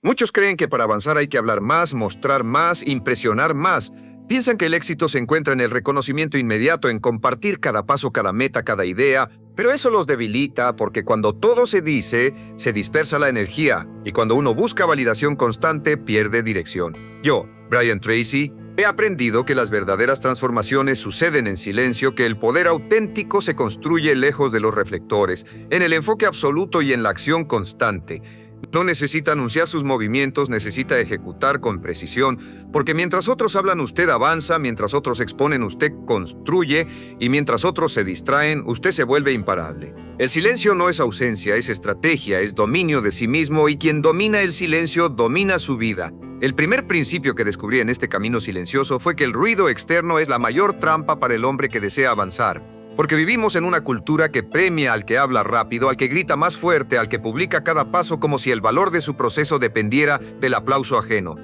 Muchos creen que para avanzar hay que hablar más, mostrar más, impresionar más. Piensan que el éxito se encuentra en el reconocimiento inmediato, en compartir cada paso, cada meta, cada idea, pero eso los debilita porque cuando todo se dice, se dispersa la energía y cuando uno busca validación constante, pierde dirección. Yo, Brian Tracy, he aprendido que las verdaderas transformaciones suceden en silencio, que el poder auténtico se construye lejos de los reflectores, en el enfoque absoluto y en la acción constante. No necesita anunciar sus movimientos, necesita ejecutar con precisión, porque mientras otros hablan usted avanza, mientras otros exponen usted construye, y mientras otros se distraen, usted se vuelve imparable. El silencio no es ausencia, es estrategia, es dominio de sí mismo, y quien domina el silencio domina su vida. El primer principio que descubrí en este camino silencioso fue que el ruido externo es la mayor trampa para el hombre que desea avanzar. Porque vivimos en una cultura que premia al que habla rápido, al que grita más fuerte, al que publica cada paso como si el valor de su proceso dependiera del aplauso ajeno.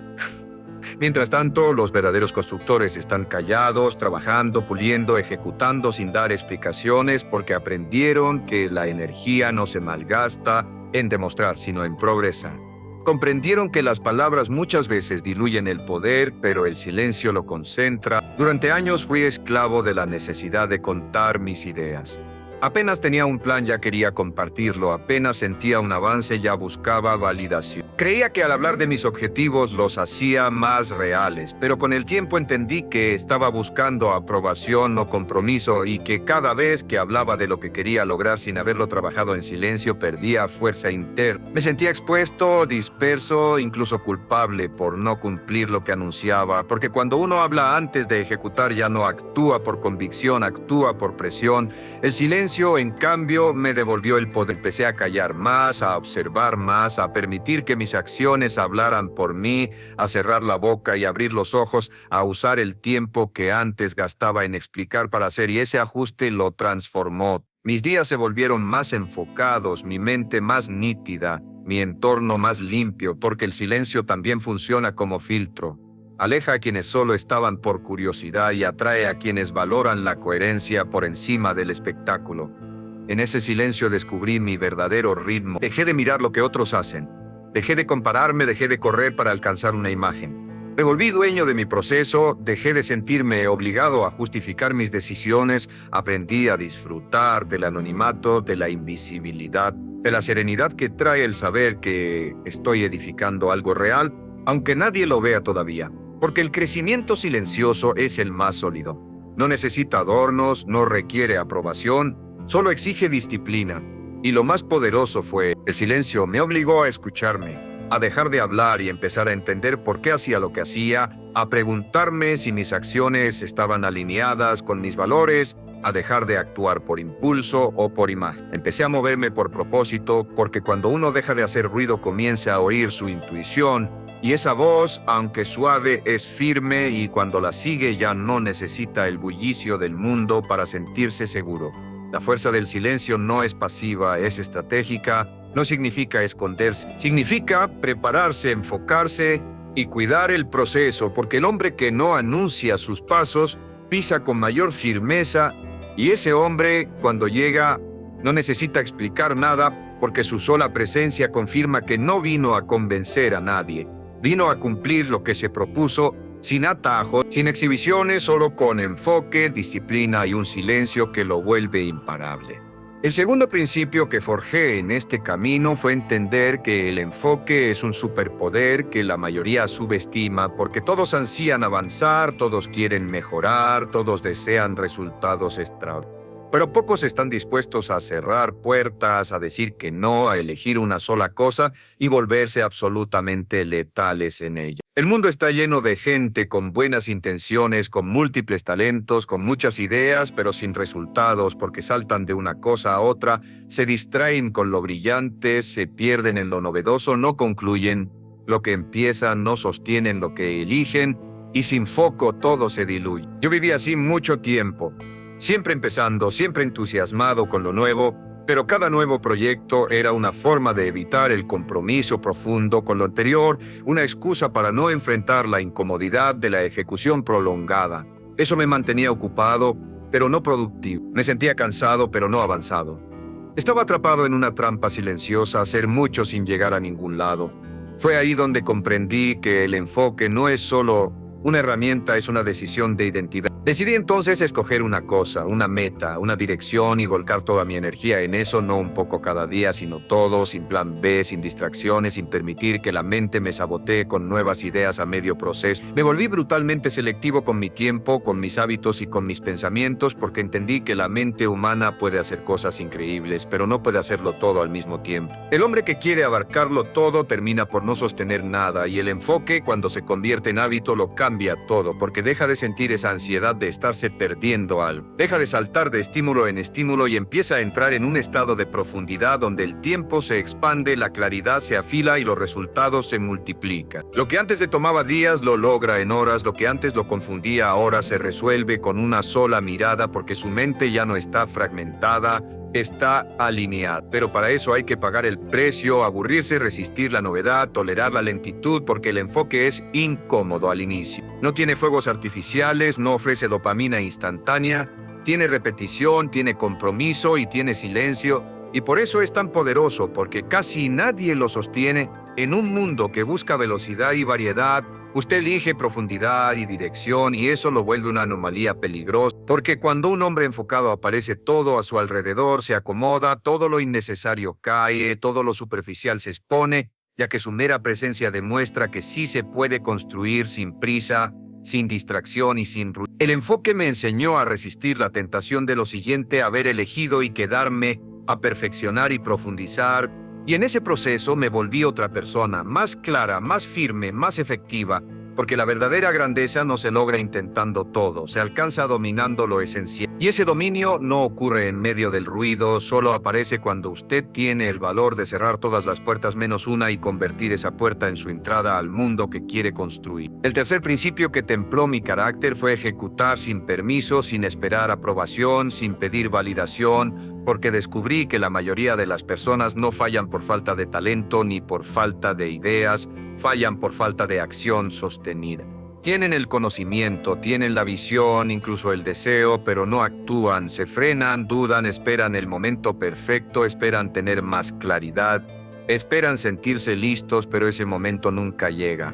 Mientras tanto, los verdaderos constructores están callados, trabajando, puliendo, ejecutando sin dar explicaciones porque aprendieron que la energía no se malgasta en demostrar, sino en progresar. Comprendieron que las palabras muchas veces diluyen el poder, pero el silencio lo concentra. Durante años fui esclavo de la necesidad de contar mis ideas. Apenas tenía un plan ya quería compartirlo, apenas sentía un avance ya buscaba validación. Creía que al hablar de mis objetivos los hacía más reales, pero con el tiempo entendí que estaba buscando aprobación o compromiso y que cada vez que hablaba de lo que quería lograr sin haberlo trabajado en silencio perdía fuerza interna. Me sentía expuesto, disperso, incluso culpable por no cumplir lo que anunciaba, porque cuando uno habla antes de ejecutar ya no actúa por convicción, actúa por presión. El silencio, en cambio, me devolvió el poder. Empecé a callar más, a observar más, a permitir que mis acciones hablaran por mí, a cerrar la boca y abrir los ojos, a usar el tiempo que antes gastaba en explicar para hacer, y ese ajuste lo transformó. Mis días se volvieron más enfocados, mi mente más nítida, mi entorno más limpio, porque el silencio también funciona como filtro. Aleja a quienes solo estaban por curiosidad y atrae a quienes valoran la coherencia por encima del espectáculo. En ese silencio descubrí mi verdadero ritmo. Dejé de mirar lo que otros hacen. Dejé de compararme, dejé de correr para alcanzar una imagen. Me volví dueño de mi proceso, dejé de sentirme obligado a justificar mis decisiones, aprendí a disfrutar del anonimato, de la invisibilidad, de la serenidad que trae el saber que estoy edificando algo real, aunque nadie lo vea todavía. Porque el crecimiento silencioso es el más sólido. No necesita adornos, no requiere aprobación, solo exige disciplina. Y lo más poderoso fue, el silencio me obligó a escucharme, a dejar de hablar y empezar a entender por qué hacía lo que hacía, a preguntarme si mis acciones estaban alineadas con mis valores, a dejar de actuar por impulso o por imagen. Empecé a moverme por propósito, porque cuando uno deja de hacer ruido comienza a oír su intuición, y esa voz, aunque suave, es firme y cuando la sigue ya no necesita el bullicio del mundo para sentirse seguro. La fuerza del silencio no es pasiva, es estratégica, no significa esconderse, significa prepararse, enfocarse y cuidar el proceso, porque el hombre que no anuncia sus pasos pisa con mayor firmeza y ese hombre, cuando llega, no necesita explicar nada porque su sola presencia confirma que no vino a convencer a nadie. Vino a cumplir lo que se propuso, sin atajos, sin exhibiciones, solo con enfoque, disciplina y un silencio que lo vuelve imparable. El segundo principio que forjé en este camino fue entender que el enfoque es un superpoder que la mayoría subestima porque todos ansían avanzar, todos quieren mejorar, todos desean resultados extraordinarios. Pero pocos están dispuestos a cerrar puertas, a decir que no, a elegir una sola cosa y volverse absolutamente letales en ella. El mundo está lleno de gente con buenas intenciones, con múltiples talentos, con muchas ideas, pero sin resultados porque saltan de una cosa a otra, se distraen con lo brillante, se pierden en lo novedoso, no concluyen lo que empiezan, no sostienen lo que eligen y sin foco todo se diluye. Yo viví así mucho tiempo. Siempre empezando, siempre entusiasmado con lo nuevo, pero cada nuevo proyecto era una forma de evitar el compromiso profundo con lo anterior, una excusa para no enfrentar la incomodidad de la ejecución prolongada. Eso me mantenía ocupado, pero no productivo. Me sentía cansado, pero no avanzado. Estaba atrapado en una trampa silenciosa, hacer mucho sin llegar a ningún lado. Fue ahí donde comprendí que el enfoque no es solo una herramienta, es una decisión de identidad. Decidí entonces escoger una cosa, una meta, una dirección y volcar toda mi energía en eso, no un poco cada día, sino todo, sin plan B, sin distracciones, sin permitir que la mente me sabotee con nuevas ideas a medio proceso. Me volví brutalmente selectivo con mi tiempo, con mis hábitos y con mis pensamientos, porque entendí que la mente humana puede hacer cosas increíbles, pero no puede hacerlo todo al mismo tiempo. El hombre que quiere abarcarlo todo termina por no sostener nada, y el enfoque, cuando se convierte en hábito, lo cambia todo, porque deja de sentir esa ansiedad de estarse perdiendo algo. Deja de saltar de estímulo en estímulo y empieza a entrar en un estado de profundidad donde el tiempo se expande, la claridad se afila y los resultados se multiplican. Lo que antes le tomaba días lo logra en horas, lo que antes lo confundía ahora se resuelve con una sola mirada porque su mente ya no está fragmentada, está alineada. Pero para eso hay que pagar el precio, aburrirse, resistir la novedad, tolerar la lentitud, porque el enfoque es incómodo al inicio. No tiene fuegos artificiales, no ofrece dopamina instantánea, tiene repetición, tiene compromiso y tiene silencio. Y por eso es tan poderoso, porque casi nadie lo sostiene. En un mundo que busca velocidad y variedad, usted elige profundidad y dirección y eso lo vuelve una anomalía peligrosa, porque cuando un hombre enfocado aparece todo a su alrededor, se acomoda, todo lo innecesario cae, todo lo superficial se expone, ya que su mera presencia demuestra que sí se puede construir sin prisa, sin distracción y sin ruido. El enfoque me enseñó a resistir la tentación de lo siguiente, haber elegido y quedarme, a perfeccionar y profundizar, y en ese proceso me volví otra persona, más clara, más firme, más efectiva, porque la verdadera grandeza no se logra intentando todo, se alcanza dominando lo esencial. Y ese dominio no ocurre en medio del ruido, solo aparece cuando usted tiene el valor de cerrar todas las puertas menos una y convertir esa puerta en su entrada al mundo que quiere construir. El tercer principio que templó mi carácter fue ejecutar sin permiso, sin esperar aprobación, sin pedir validación, porque descubrí que la mayoría de las personas no fallan por falta de talento ni por falta de ideas, fallan por falta de acción sostenida. Tienen el conocimiento, tienen la visión, incluso el deseo, pero no actúan, se frenan, dudan, esperan el momento perfecto, esperan tener más claridad, esperan sentirse listos, pero ese momento nunca llega.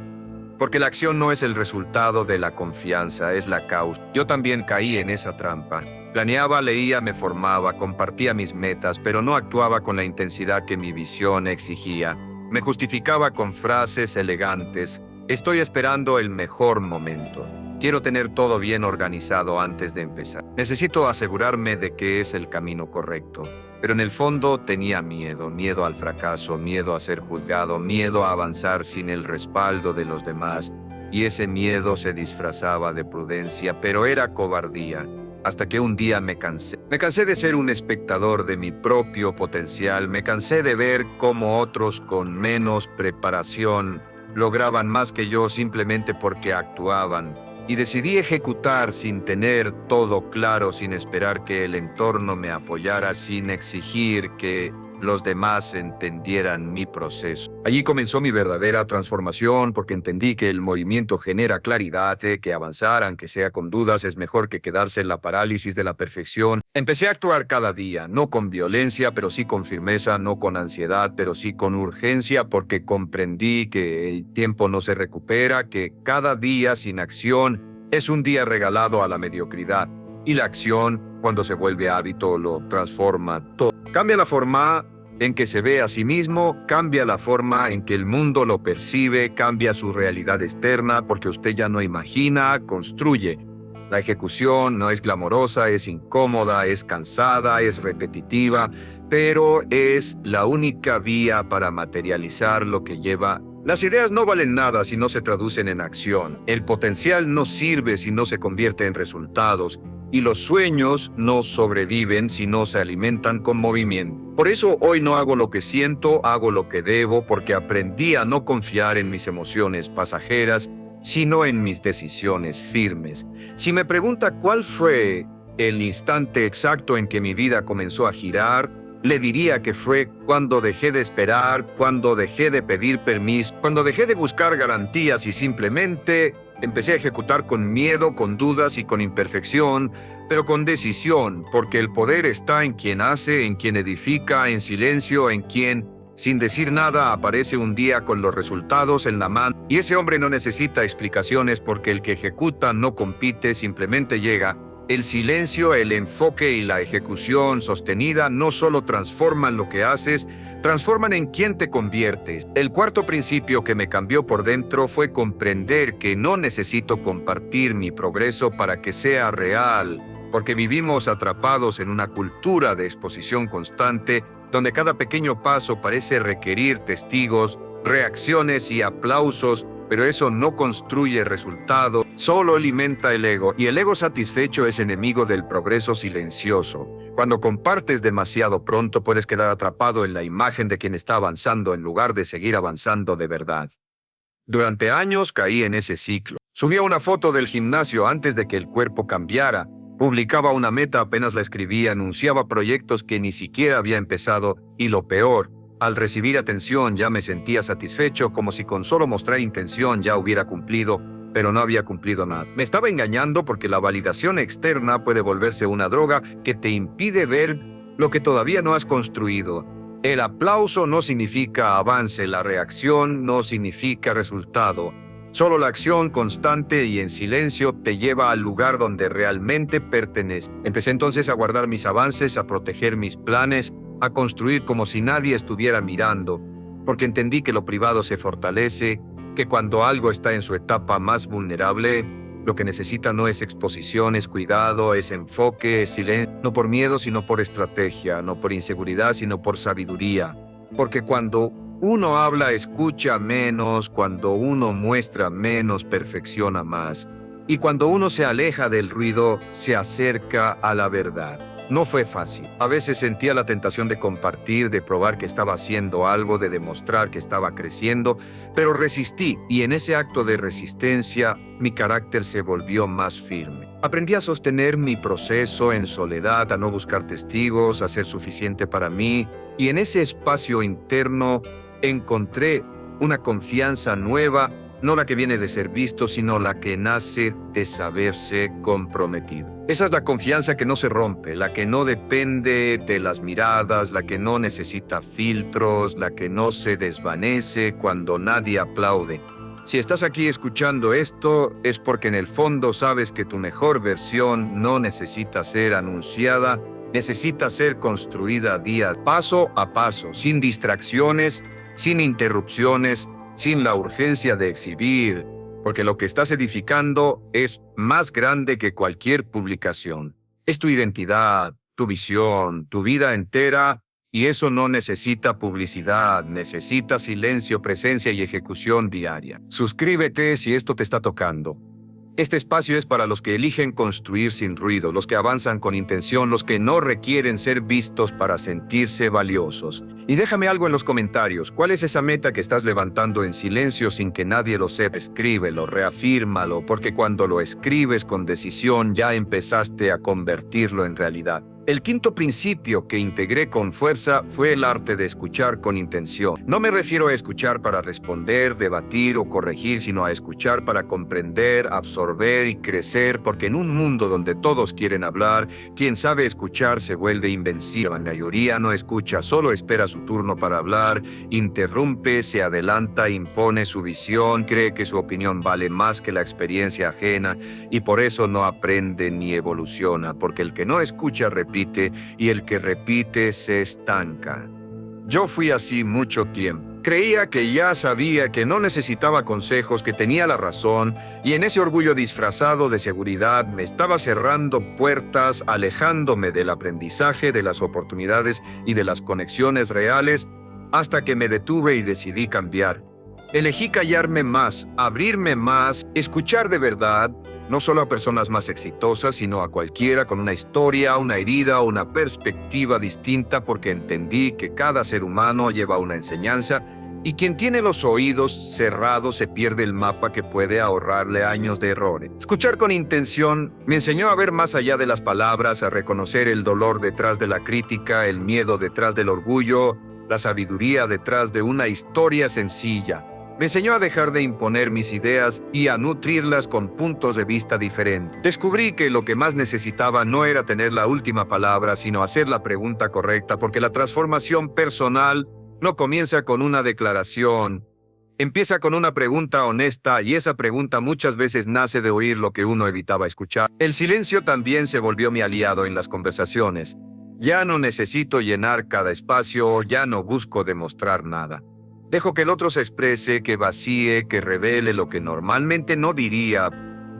Porque la acción no es el resultado de la confianza, es la causa. Yo también caí en esa trampa. Planeaba, leía, me formaba, compartía mis metas, pero no actuaba con la intensidad que mi visión exigía. Me justificaba con frases elegantes. Estoy esperando el mejor momento. Quiero tener todo bien organizado antes de empezar. Necesito asegurarme de que es el camino correcto. Pero en el fondo tenía miedo, miedo al fracaso, miedo a ser juzgado, miedo a avanzar sin el respaldo de los demás. Y ese miedo se disfrazaba de prudencia, pero era cobardía. Hasta que un día me cansé. Me cansé de ser un espectador de mi propio potencial. Me cansé de ver cómo otros con menos preparación lograban más que yo simplemente porque actuaban. Y decidí ejecutar sin tener todo claro, sin esperar que el entorno me apoyara, sin exigir que los demás entendieran mi proceso. Allí comenzó mi verdadera transformación porque entendí que el movimiento genera claridad, que avanzar, aunque sea con dudas, es mejor que quedarse en la parálisis de la perfección. Empecé a actuar cada día, no con violencia, pero sí con firmeza, no con ansiedad, pero sí con urgencia, porque comprendí que el tiempo no se recupera, que cada día sin acción es un día regalado a la mediocridad. Y la acción, cuando se vuelve hábito, lo transforma todo. Cambia la forma en que se ve a sí mismo, cambia la forma en que el mundo lo percibe, cambia su realidad externa, porque usted ya no imagina, construye. La ejecución no es glamorosa, es incómoda, es cansada, es repetitiva, pero es la única vía para materializar lo que lleva. Las ideas no valen nada si no se traducen en acción. El potencial no sirve si no se convierte en resultados. Y los sueños no sobreviven si no se alimentan con movimiento. Por eso hoy no hago lo que siento, hago lo que debo, porque aprendí a no confiar en mis emociones pasajeras, sino en mis decisiones firmes. Si me pregunta cuál fue el instante exacto en que mi vida comenzó a girar, le diría que fue cuando dejé de esperar, cuando dejé de pedir permiso, cuando dejé de buscar garantías y simplemente empecé a ejecutar con miedo, con dudas y con imperfección, pero con decisión, porque el poder está en quien hace, en quien edifica, en silencio, en quien Sin decir nada, aparece un día con los resultados en la mano. Y ese hombre no necesita explicaciones porque el que ejecuta no compite, simplemente llega. El silencio, el enfoque y la ejecución sostenida no solo transforman lo que haces, transforman en quién te conviertes. El cuarto principio que me cambió por dentro fue comprender que no necesito compartir mi progreso para que sea real, porque vivimos atrapados en una cultura de exposición constante, donde cada pequeño paso parece requerir testigos, reacciones y aplausos, pero eso no construye resultado, solo alimenta el ego, y el ego satisfecho es enemigo del progreso silencioso. Cuando compartes demasiado pronto, puedes quedar atrapado en la imagen de quien está avanzando en lugar de seguir avanzando de verdad. Durante años caí en ese ciclo. Subía una foto del gimnasio antes de que el cuerpo cambiara, publicaba una meta apenas la escribía, anunciaba proyectos que ni siquiera había empezado, y lo peor, al recibir atención ya me sentía satisfecho, como si con solo mostrar intención ya hubiera cumplido, pero no había cumplido nada. Me estaba engañando porque la validación externa puede volverse una droga que te impide ver lo que todavía no has construido. El aplauso no significa avance, la reacción no significa resultado. Solo la acción constante y en silencio te lleva al lugar donde realmente perteneces. Empecé entonces a guardar mis avances, a proteger mis planes, a construir como si nadie estuviera mirando, porque entendí que lo privado se fortalece, que cuando algo está en su etapa más vulnerable, lo que necesita no es exposición, es cuidado, es enfoque, es silencio, no por miedo, sino por estrategia, no por inseguridad, sino por sabiduría. Porque cuando uno habla, escucha menos, cuando uno muestra menos, perfecciona más. Y cuando uno se aleja del ruido, se acerca a la verdad. No fue fácil. A veces sentía la tentación de compartir, de probar que estaba haciendo algo, de demostrar que estaba creciendo, pero resistí, y en ese acto de resistencia, mi carácter se volvió más firme. Aprendí a sostener mi proceso en soledad, a no buscar testigos, a ser suficiente para mí, y en ese espacio interno encontré una confianza nueva, no la que viene de ser visto, sino la que nace de saberse comprometido. Esa es la confianza que no se rompe, la que no depende de las miradas, la que no necesita filtros, la que no se desvanece cuando nadie aplaude. Si estás aquí escuchando esto, es porque en el fondo sabes que tu mejor versión no necesita ser anunciada, necesita ser construida paso a paso, sin distracciones, sin interrupciones, sin la urgencia de exhibir, porque lo que estás edificando es más grande que cualquier publicación. Es tu identidad, tu visión, tu vida entera, y eso no necesita publicidad, necesita silencio, presencia y ejecución diaria. Suscríbete si esto te está tocando. Este espacio es para los que eligen construir sin ruido, los que avanzan con intención, los que no requieren ser vistos para sentirse valiosos. Y déjame algo en los comentarios. ¿Cuál es esa meta que estás levantando en silencio sin que nadie lo sepa? Escríbelo, reafírmalo, porque cuando lo escribes con decisión ya empezaste a convertirlo en realidad. El quinto principio que integré con fuerza fue el arte de escuchar con intención. No me refiero a escuchar para responder, debatir o corregir, sino a escuchar para comprender, absorber y crecer, porque en un mundo donde todos quieren hablar, quien sabe escuchar se vuelve invencible. La mayoría no escucha, solo espera su turno para hablar, interrumpe, se adelanta, impone su visión, cree que su opinión vale más que la experiencia ajena y por eso no aprende ni evoluciona, porque el que no escucha repite y el que repite se estanca. Yo fui así mucho tiempo. Creía que ya sabía, que no necesitaba consejos, que tenía la razón, y en ese orgullo disfrazado de seguridad me estaba cerrando puertas, alejándome del aprendizaje, de las oportunidades y de las conexiones reales, hasta que me detuve y decidí cambiar. Elegí callarme más, abrirme más, escuchar de verdad, no solo a personas más exitosas, sino a cualquiera con una historia, una herida o una perspectiva distinta, porque entendí que cada ser humano lleva una enseñanza y quien tiene los oídos cerrados se pierde el mapa que puede ahorrarle años de errores. Escuchar con intención me enseñó a ver más allá de las palabras, a reconocer el dolor detrás de la crítica, el miedo detrás del orgullo, la sabiduría detrás de una historia sencilla. Me enseñó a dejar de imponer mis ideas y a nutrirlas con puntos de vista diferentes. Descubrí que lo que más necesitaba no era tener la última palabra, sino hacer la pregunta correcta, porque la transformación personal no comienza con una declaración. Empieza con una pregunta honesta y esa pregunta muchas veces nace de oír lo que uno evitaba escuchar. El silencio también se volvió mi aliado en las conversaciones. Ya no necesito llenar cada espacio, ya no busco demostrar nada. Dejo que el otro se exprese, que vacíe, que revele lo que normalmente no diría,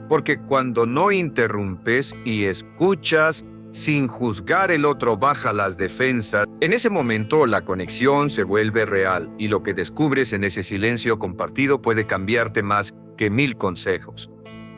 porque cuando no interrumpes y escuchas, sin juzgar el otro baja las defensas, en ese momento la conexión se vuelve real y lo que descubres en ese silencio compartido puede cambiarte más que 1000 consejos.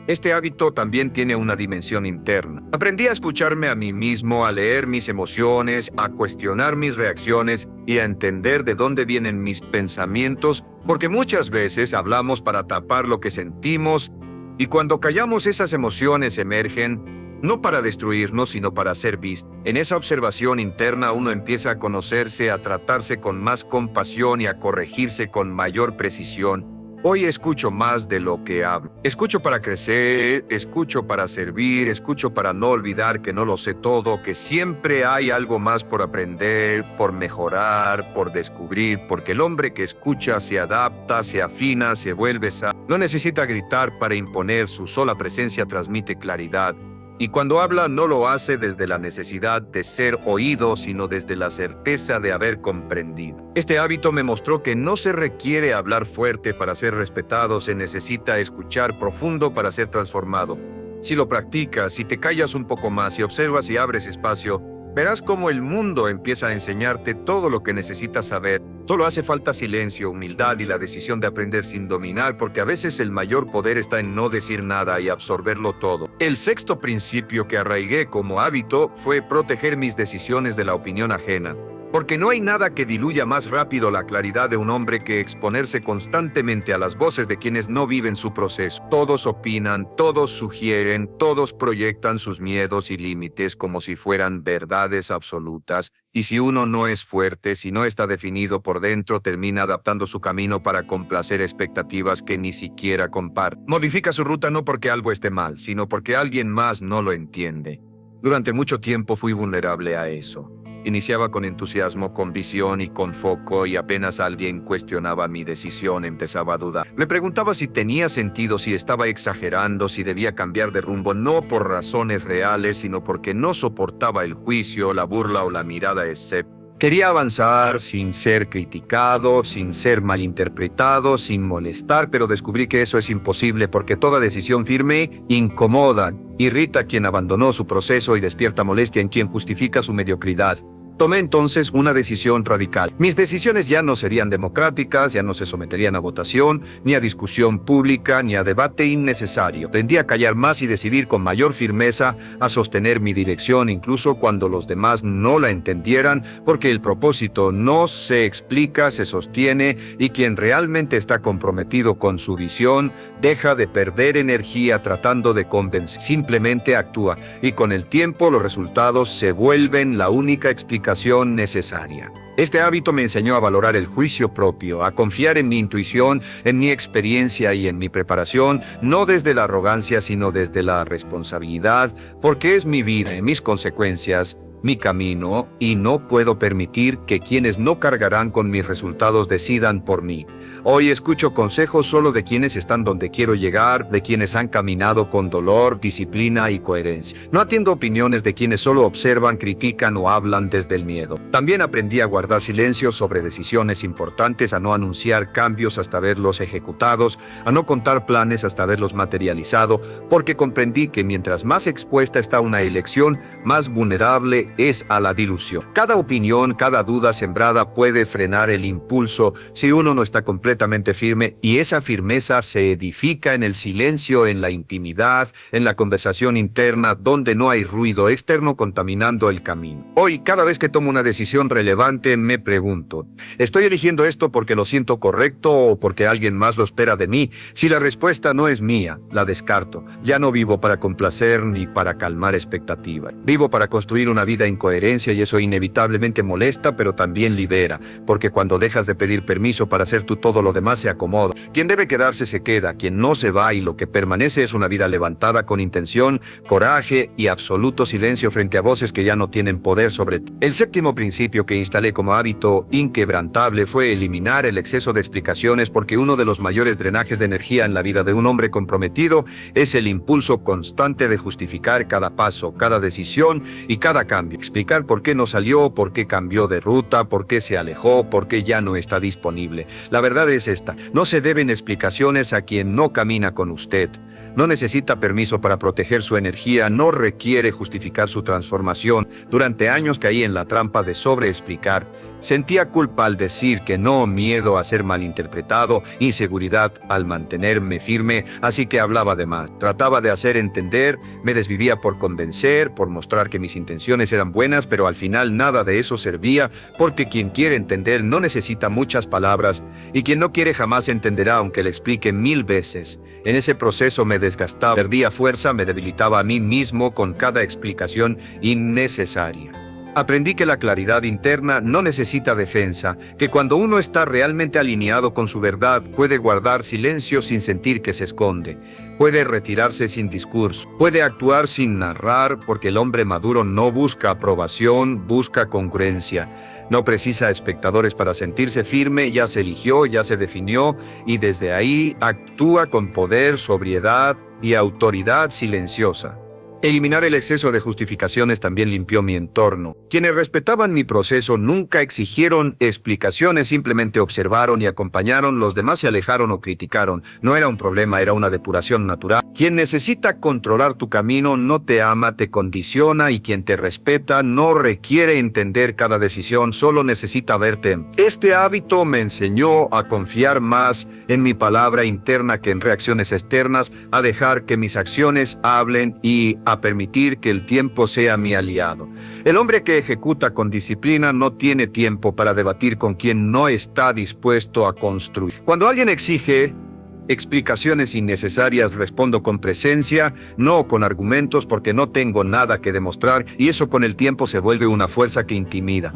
Este hábito también tiene una dimensión interna. Aprendí a escucharme a mí mismo, a leer mis emociones, a cuestionar mis reacciones y a entender de dónde vienen mis pensamientos, porque muchas veces hablamos para tapar lo que sentimos y cuando callamos esas emociones emergen, no para destruirnos, sino para ser vistos. En esa observación interna uno empieza a conocerse, a tratarse con más compasión y a corregirse con mayor precisión. Hoy escucho más de lo que hablo. Escucho para crecer, escucho para servir, escucho para no olvidar que no lo sé todo, que siempre hay algo más por aprender, por mejorar, por descubrir, porque el hombre que escucha se adapta, se afina, se vuelve sabio. No necesita gritar para imponer, su sola presencia transmite claridad. Y cuando habla no lo hace desde la necesidad de ser oído, sino desde la certeza de haber comprendido. Este hábito me mostró que no se requiere hablar fuerte para ser respetado, se necesita escuchar profundo para ser transformado. Si lo practicas, si te callas un poco más y observas y abres espacio, verás cómo el mundo empieza a enseñarte todo lo que necesitas saber. Solo hace falta silencio, humildad y la decisión de aprender sin dominar, porque a veces el mayor poder está en no decir nada y absorberlo todo. El sexto principio que arraigué como hábito fue proteger mis decisiones de la opinión ajena. Porque no hay nada que diluya más rápido la claridad de un hombre que exponerse constantemente a las voces de quienes no viven su proceso. Todos opinan, todos sugieren, todos proyectan sus miedos y límites como si fueran verdades absolutas. Y si uno no es fuerte, si no está definido por dentro, termina adaptando su camino para complacer expectativas que ni siquiera comparte. Modifica su ruta no porque algo esté mal, sino porque alguien más no lo entiende. Durante mucho tiempo fui vulnerable a eso. Iniciaba con entusiasmo, con visión y con foco, y apenas alguien cuestionaba mi decisión empezaba a dudar. Me preguntaba si tenía sentido, si estaba exagerando, si debía cambiar de rumbo, no por razones reales, sino porque no soportaba el juicio, la burla o la mirada escéptica. Quería avanzar sin ser criticado, sin ser malinterpretado, sin molestar, pero descubrí que eso es imposible porque toda decisión firme incomoda, irrita a quien abandonó su proceso y despierta molestia en quien justifica su mediocridad. Tomé entonces una decisión radical. Mis decisiones ya no serían democráticas, ya no se someterían a votación, ni a discusión pública, ni a debate innecesario. Aprendí a callar más y decidir con mayor firmeza, a sostener mi dirección incluso cuando los demás no la entendieran, porque el propósito no se explica, se sostiene, y quien realmente está comprometido con su visión deja de perder energía tratando de convencer. Simplemente actúa, y con el tiempo los resultados se vuelven la única explicación necesaria. Este hábito me enseñó a valorar el juicio propio, a confiar en mi intuición, en mi experiencia y en mi preparación, no desde la arrogancia, sino desde la responsabilidad, porque es mi vida, mis consecuencias, mi camino, y no puedo permitir que quienes no cargarán con mis resultados decidan por mí. Hoy escucho consejos solo de quienes están donde quiero llegar, de quienes han caminado con dolor, disciplina y coherencia. No atiendo opiniones de quienes solo observan, critican o hablan desde el miedo. También aprendí a guardar silencio sobre decisiones importantes, a no anunciar cambios hasta verlos ejecutados, a no contar planes hasta verlos materializado, porque comprendí que mientras más expuesta está una elección, más vulnerable es a la dilución. Cada opinión, cada duda sembrada puede frenar el impulso si uno no está completamente firme, y esa firmeza se edifica en el silencio, en la intimidad, en la conversación interna, donde no hay ruido externo contaminando el camino. Hoy, cada vez que tomo una decisión relevante, me pregunto, ¿estoy eligiendo esto porque lo siento correcto o porque alguien más lo espera de mí? Si la respuesta no es mía, la descarto. Ya no vivo para complacer ni para calmar expectativas. Vivo para construir una vida vida incoherencia y eso inevitablemente molesta, pero también libera, porque cuando dejas de pedir permiso para hacer tú todo lo demás se acomoda. Quien debe quedarse se queda, quien no se va y lo que permanece es una vida levantada con intención, coraje y absoluto silencio frente a voces que ya no tienen poder sobre ti. El séptimo principio que instalé como hábito inquebrantable fue eliminar el exceso de explicaciones, porque uno de los mayores drenajes de energía en la vida de un hombre comprometido es el impulso constante de justificar cada paso, cada decisión y cada cambio. Explicar por qué no salió, por qué cambió de ruta, por qué se alejó, por qué ya no está disponible. La verdad es esta: no se deben explicaciones a quien no camina con usted. No necesita permiso para proteger su energía, no requiere justificar su transformación. Durante años caí en la trampa de sobreexplicar. Sentía culpa al decir que no, miedo a ser malinterpretado, inseguridad al mantenerme firme, así que hablaba de más. Trataba de hacer entender, me desvivía por convencer, por mostrar que mis intenciones eran buenas, pero al final nada de eso servía, porque quien quiere entender no necesita muchas palabras, y quien no quiere jamás entenderá aunque le explique 1000 veces. En ese proceso me desgastaba, perdía fuerza, me debilitaba a mí mismo con cada explicación innecesaria. Aprendí que la claridad interna no necesita defensa, que cuando uno está realmente alineado con su verdad, puede guardar silencio sin sentir que se esconde, puede retirarse sin discurso, puede actuar sin narrar, porque el hombre maduro no busca aprobación, busca congruencia. No precisa espectadores para sentirse firme, ya se eligió, ya se definió, y desde ahí actúa con poder, sobriedad y autoridad silenciosa. Eliminar el exceso de justificaciones también limpió mi entorno. Quienes respetaban mi proceso nunca exigieron explicaciones, simplemente observaron y acompañaron. Los demás se alejaron o criticaron. No era un problema, era una depuración natural. Quien necesita controlar tu camino no te ama, te condiciona, y quien te respeta no requiere entender cada decisión, solo necesita verte. Este hábito me enseñó a confiar más en mi palabra interna que en reacciones externas, a dejar que mis acciones hablen y a permitir que el tiempo sea mi aliado. El hombre que ejecuta con disciplina no tiene tiempo para debatir con quien no está dispuesto a construir. Cuando alguien exige explicaciones innecesarias, respondo con presencia, no con argumentos, porque no tengo nada que demostrar, y eso con el tiempo se vuelve una fuerza que intimida.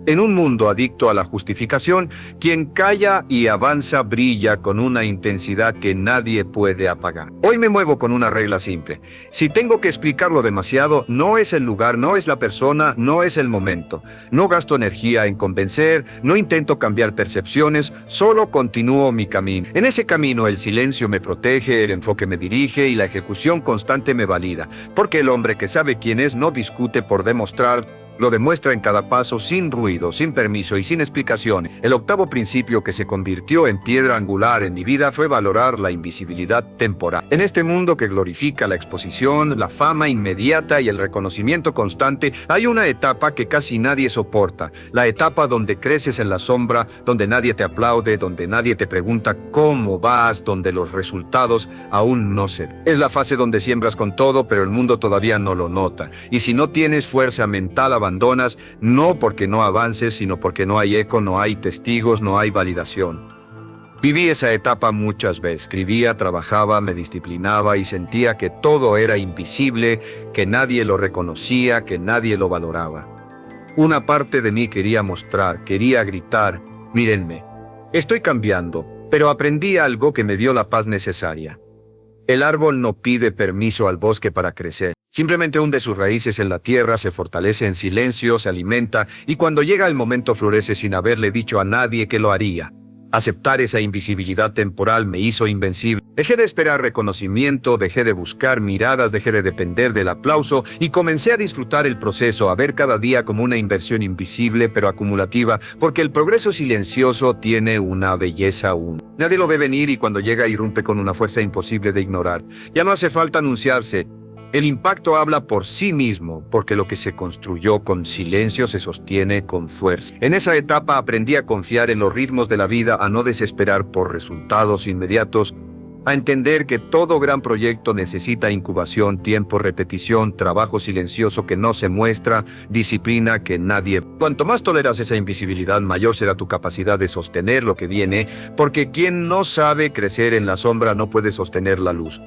En un mundo adicto a la justificación, quien calla y avanza brilla con una intensidad que nadie puede apagar. Hoy me muevo con una regla simple. Si tengo que explicarlo demasiado, no es el lugar, no es la persona, no es el momento. No gasto energía en convencer, no intento cambiar percepciones, solo continúo mi camino. En ese camino el silencio me protege, el enfoque me dirige y la ejecución constante me valida. Porque el hombre que sabe quién es no discute por demostrar, lo demuestra en cada paso, sin ruido, sin permiso y sin explicaciones. El octavo principio que se convirtió en piedra angular en mi vida fue valorar la invisibilidad temporal. En este mundo que glorifica la exposición, la fama inmediata y el reconocimiento constante, hay una etapa que casi nadie soporta. La etapa donde creces en la sombra, donde nadie te aplaude, donde nadie te pregunta cómo vas, donde los resultados aún no se ven. Es la fase donde siembras con todo, pero el mundo todavía no lo nota. Y si no tienes fuerza mental, abandonas, no porque no avances, sino porque no hay eco, no hay testigos, no hay validación. Viví esa etapa muchas veces. Escribía, trabajaba, me disciplinaba y sentía que todo era invisible, que nadie lo reconocía, que nadie lo valoraba. Una parte de mí quería mostrar, quería gritar: mírenme, estoy cambiando, pero aprendí algo que me dio la paz necesaria. El árbol no pide permiso al bosque para crecer. Simplemente hunde sus raíces en la tierra, se fortalece en silencio, se alimenta, y cuando llega el momento florece sin haberle dicho a nadie que lo haría. Aceptar esa invisibilidad temporal me hizo invencible. Dejé de esperar reconocimiento, dejé de buscar miradas, dejé de depender del aplauso y comencé a disfrutar el proceso, a ver cada día como una inversión invisible pero acumulativa, porque el progreso silencioso tiene una belleza única. Nadie lo ve venir y cuando llega irrumpe con una fuerza imposible de ignorar. Ya no hace falta anunciarse. El impacto habla por sí mismo, porque lo que se construyó con silencio se sostiene con fuerza. En esa etapa aprendí a confiar en los ritmos de la vida, a no desesperar por resultados inmediatos, a entender que todo gran proyecto necesita incubación, tiempo, repetición, trabajo silencioso que no se muestra, disciplina que nadie. Cuanto más toleras esa invisibilidad, mayor será tu capacidad de sostener lo que viene, porque quien no sabe crecer en la sombra no puede sostener la luz.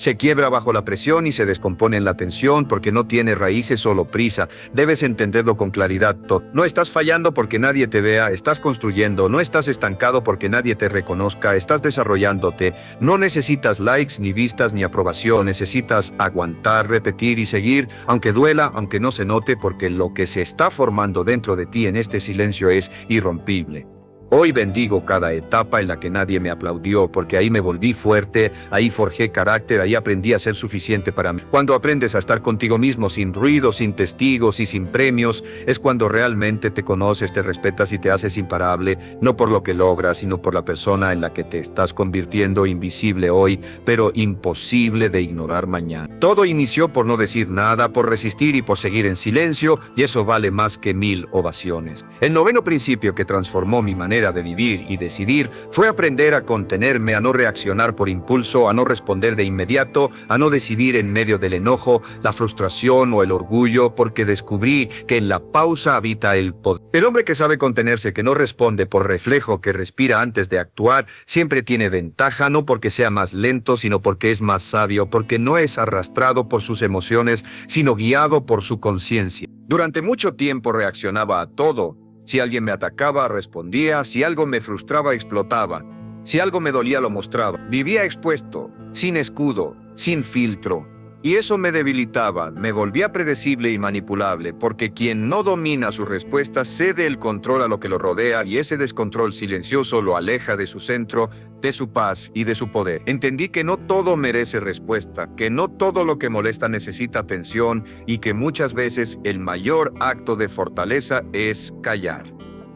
Se quiebra bajo la presión y se descompone en la tensión porque no tiene raíces, solo prisa. Debes entenderlo con claridad. No estás fallando porque nadie te vea, estás construyendo. No estás estancado porque nadie te reconozca, estás desarrollándote. No necesitas likes, ni vistas, ni aprobación. Necesitas aguantar, repetir y seguir, aunque duela, aunque no se note, porque lo que se está formando dentro de ti en este silencio es irrompible. Hoy bendigo cada etapa en la que nadie me aplaudió, porque ahí me volví fuerte, ahí forjé carácter, ahí aprendí a ser suficiente para mí. Cuando aprendes a estar contigo mismo sin ruido, sin testigos y sin premios, es cuando realmente te conoces, te respetas y te haces imparable, no por lo que logras, sino por la persona en la que te estás convirtiendo, invisible hoy, pero imposible de ignorar mañana. Todo inició por no decir nada, por resistir y por seguir en silencio, y eso vale más que 1000 ovaciones. El noveno principio que transformó mi manera de vivir y decidir fue aprender a contenerme, a no reaccionar por impulso, a no responder de inmediato, a no decidir en medio del enojo, la frustración o el orgullo, porque descubrí que en la pausa habita el poder. El hombre que sabe contenerse, que no responde por reflejo, que respira antes de actuar, siempre tiene ventaja, no porque sea más lento, sino porque es más sabio, porque no es arrastrado por sus emociones, sino guiado por su conciencia. Durante mucho tiempo reaccionaba a todo. Si alguien me atacaba, respondía. Si algo me frustraba, explotaba. Si algo me dolía, lo mostraba. Vivía expuesto, sin escudo, sin filtro. Y eso me debilitaba, me volvía predecible y manipulable, porque quien no domina sus respuestas cede el control a lo que lo rodea, y ese descontrol silencioso lo aleja de su centro, de su paz y de su poder. Entendí que no todo merece respuesta, que no todo lo que molesta necesita atención, y que muchas veces el mayor acto de fortaleza es callar.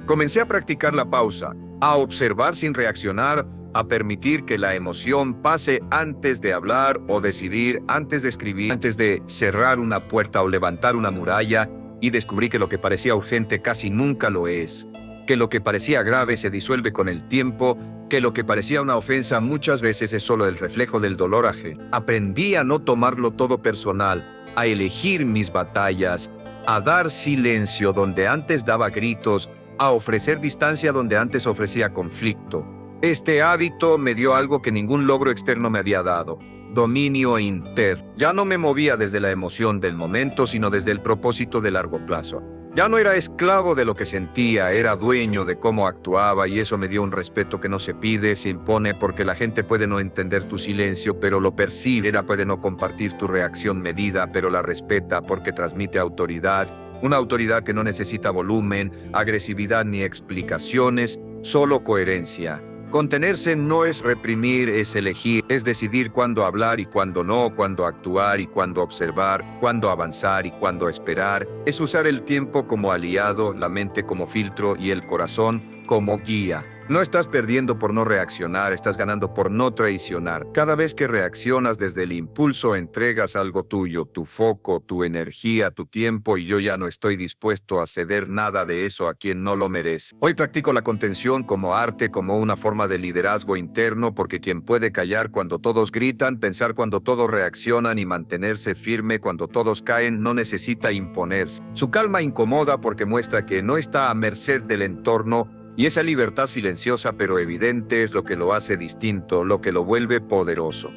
Comencé a practicar la pausa, a observar sin reaccionar, a permitir que la emoción pase antes de hablar o decidir, antes de escribir, antes de cerrar una puerta o levantar una muralla, y descubrí que lo que parecía urgente casi nunca lo es, que lo que parecía grave se disuelve con el tiempo, que lo que parecía una ofensa muchas veces es solo el reflejo del dolor ajeno. Aprendí a no tomarlo todo personal, a elegir mis batallas, a dar silencio donde antes daba gritos, a ofrecer distancia donde antes ofrecía conflicto. Este hábito me dio algo que ningún logro externo me había dado: dominio interno. Ya no me movía desde la emoción del momento, sino desde el propósito de largo plazo. Ya no era esclavo de lo que sentía, era dueño de cómo actuaba, y eso me dio un respeto que no se pide, se impone, porque la gente puede no entender tu silencio, pero lo percibe. Puede no compartir tu reacción medida, pero la respeta porque transmite autoridad. Una autoridad que no necesita volumen, agresividad ni explicaciones, solo coherencia. Contenerse no es reprimir, es elegir, es decidir cuándo hablar y cuándo no, cuándo actuar y cuándo observar, cuándo avanzar y cuándo esperar. Es usar el tiempo como aliado, la mente como filtro y el corazón como guía. No estás perdiendo por no reaccionar, estás ganando por no traicionar. Cada vez que reaccionas desde el impulso, entregas algo tuyo, tu foco, tu energía, tu tiempo, y yo ya no estoy dispuesto a ceder nada de eso a quien no lo merece. Hoy practico la contención como arte, como una forma de liderazgo interno, porque quien puede callar cuando todos gritan, pensar cuando todos reaccionan y mantenerse firme cuando todos caen, no necesita imponerse. Su calma incomoda porque muestra que no está a merced del entorno. Y esa libertad silenciosa pero evidente es lo que lo hace distinto, lo que lo vuelve poderoso.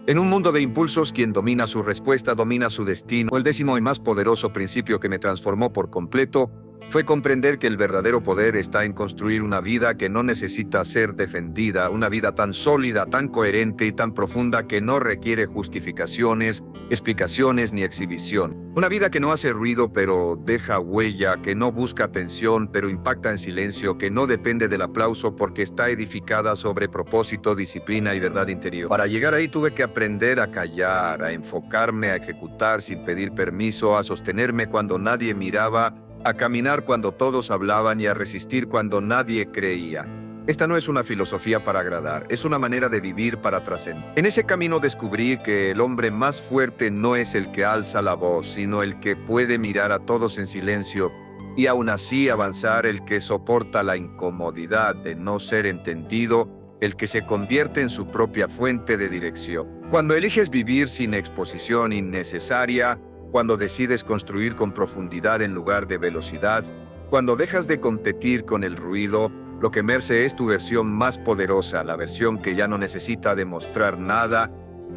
En un mundo de impulsos, quien domina su respuesta domina su destino. El décimo y más poderoso principio que me transformó por completo fue comprender que el verdadero poder está en construir una vida que no necesita ser defendida, una vida tan sólida, tan coherente y tan profunda que no requiere justificaciones, explicaciones ni exhibición. Una vida que no hace ruido pero deja huella, que no busca atención pero impacta en silencio, que no depende del aplauso porque está edificada sobre propósito, disciplina y verdad interior. Para llegar ahí tuve que aprender a callar, a enfocarme, a ejecutar sin pedir permiso, a sostenerme cuando nadie miraba, a caminar cuando todos hablaban y a resistir cuando nadie creía. Esta no es una filosofía para agradar, es una manera de vivir para trascender. En ese camino descubrí que el hombre más fuerte no es el que alza la voz, sino el que puede mirar a todos en silencio y aún así avanzar, el que soporta la incomodidad de no ser entendido, el que se convierte en su propia fuente de dirección. Cuando eliges vivir sin exposición innecesaria, cuando decides construir con profundidad en lugar de velocidad, cuando dejas de competir con el ruido, lo que emerge es tu versión más poderosa, la versión que ya no necesita demostrar nada,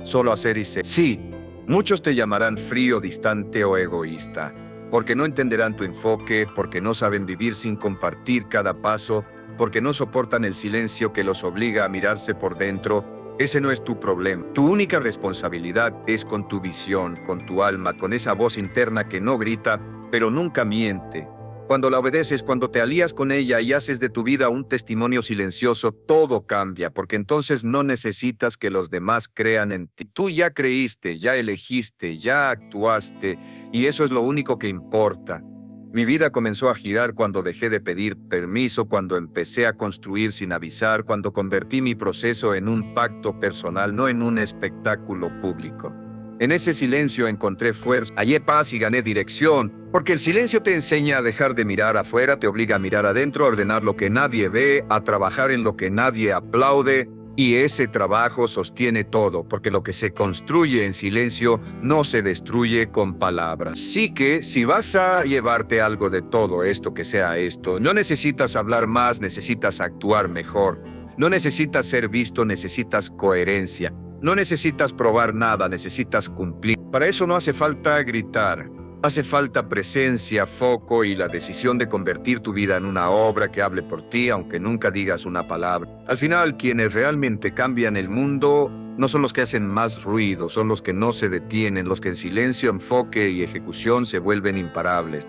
solo hacer y ser. Sí, muchos te llamarán frío, distante o egoísta, porque no entenderán tu enfoque, porque no saben vivir sin compartir cada paso, porque no soportan el silencio que los obliga a mirarse por dentro. Ese no es tu problema. Tu única responsabilidad es con tu visión, con tu alma, con esa voz interna que no grita, pero nunca miente. Cuando la obedeces, cuando te alías con ella y haces de tu vida un testimonio silencioso, todo cambia, porque entonces no necesitas que los demás crean en ti. Tú ya creíste, ya elegiste, ya actuaste, y eso es lo único que importa. Mi vida comenzó a girar cuando dejé de pedir permiso, cuando empecé a construir sin avisar, cuando convertí mi proceso en un pacto personal, no en un espectáculo público. En ese silencio encontré fuerza, hallé paz y gané dirección, porque el silencio te enseña a dejar de mirar afuera, te obliga a mirar adentro, a ordenar lo que nadie ve, a trabajar en lo que nadie aplaude, y ese trabajo sostiene todo, porque lo que se construye en silencio no se destruye con palabras. Así que, si vas a llevarte algo de todo esto, que sea esto, no necesitas hablar más, necesitas actuar mejor. No necesitas ser visto, necesitas coherencia. No necesitas probar nada, necesitas cumplir. Para eso no hace falta gritar. Hace falta presencia, foco y la decisión de convertir tu vida en una obra que hable por ti, aunque nunca digas una palabra. Al final, quienes realmente cambian el mundo no son los que hacen más ruido, son los que no se detienen, los que en silencio, enfoque y ejecución se vuelven imparables.